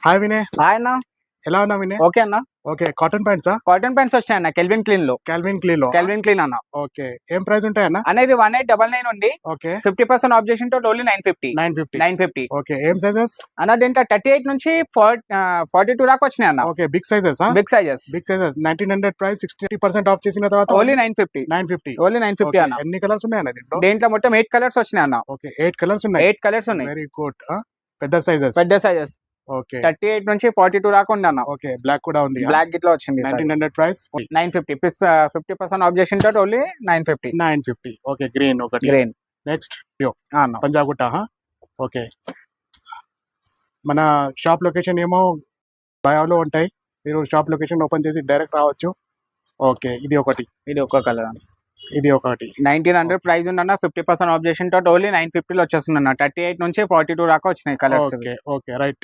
Hi Vinay, hi అన్న. ఎలా ఉన్నా వినయ్? ఓకే అన్న. ఓకే, కాటన్ ప్యాంట్సా? కాటన్ ప్యాంట్స్ వచ్చాయి అన్న, కెల్విన్ క్లీన్ లో. కాల్విన్ క్లీన్ లో. కెల్విన్ క్లీన్ అన్న. ఓకే, ఏం ప్రైస్ ఉంటాయన్న? అనేది 1899 ఉంది. ఓకే, 50% ఆబ్జెక్షన్ తో ఓన్లీ 950. 950. ఓకే, ఏం సైజెస్? అన్న దీంట్లో 38 నుంచి 42 దాకా వచ్చినాయి అన్న. Okay, big sizes. Big sizes. 1900 price 60% off చేసిన తర్వాత ఓన్లీ 950. 950. ఓన్లీ 950 అన్న. ఎన్ని కలర్స్ ఉన్నాయి అన్న దీంట్లో? దీంట్లో మొత్తం 8 కలర్స్ వచ్చినాయి అన్న. ఓకే, 8 కలర్స్ ఉన్నాయి. 8 కలర్స్ ఉన్నాయి. Very good. పెద్ద సైజెస్. పెద్ద సైజెస్. ఓకే, 38 నుంచి 42 దాకా ఉంది అన్న. ఓకే, బ్లాక్ కూడా ఉంది. బ్లాక్ గిట్లా వచ్చింది. 1900 ప్రైస్ 950. 50% ఆబ్జెక్షన్ తో ఓన్లీ 950. 950. ఓకే, గ్రీన్ ఒకటి. గ్రీన్. నెక్స్ట్ ప్యూర్ అన్న. పంజాబ్ గుట్ట. ఓకే, మన షాప్ లొకేషన్ ఏమో బయోలో ఉంటాయి, మీరు షాప్ లొకేషన్ ఓపెన్ చేసి డైరెక్ట్ రావచ్చు. ఓకే, ఇది ఒకటి. ఇది ఒక్క కలర్. ఇది ఒకటి. 1900 ప్రైస్ ఉందన్న. 50% ఆబ్జెక్షన్ తో ఓన్లీ 950 లో వచ్చేస్తుంది అన్న. 38 నుంచి 42 దాకా వచ్చినాయి కలర్స్. Okay okay, right.